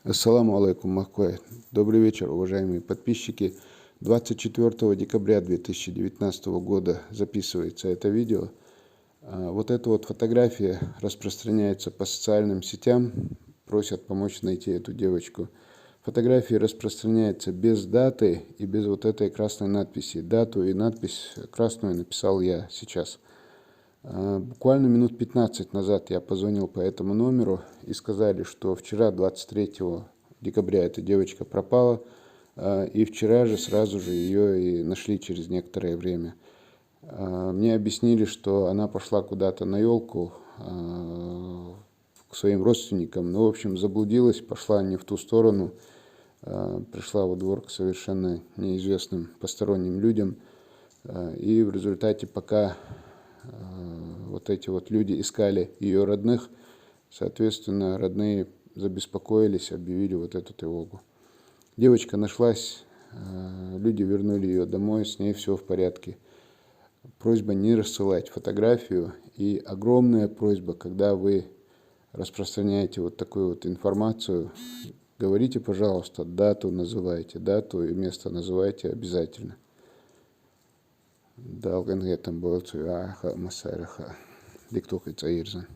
Ассаламу алейкум, Махкой. Добрый вечер, уважаемые подписчики. 24 декабря 2019 года записывается это видео. Вот эта вот фотография распространяется по социальным сетям. Просят помочь найти эту девочку. Фотография распространяется без даты и без вот этой красной надписи. Дату и надпись красную написал я сейчас. Буквально минут 15 назад я позвонил по этому номеру и сказали, что вчера, 23 декабря, эта девочка пропала, и вчера же сразу же ее и нашли через некоторое время. Мне объяснили, что она пошла куда-то на елку к своим родственникам, но, в общем, заблудилась, пошла не в ту сторону, пришла во двор к совершенно неизвестным посторонним людям, и в результате пока вот эти вот люди искали ее родных, соответственно, родные забеспокоились, объявили вот эту тревогу. Девочка нашлась, люди вернули ее домой, с ней все в порядке. Просьба не рассылать фотографию и огромная просьба, когда вы распространяете вот такую вот информацию, говорите, пожалуйста, дату называйте, дату и место называйте обязательно. Dalgan getan bolcu, masaraha, diktuki cairzen.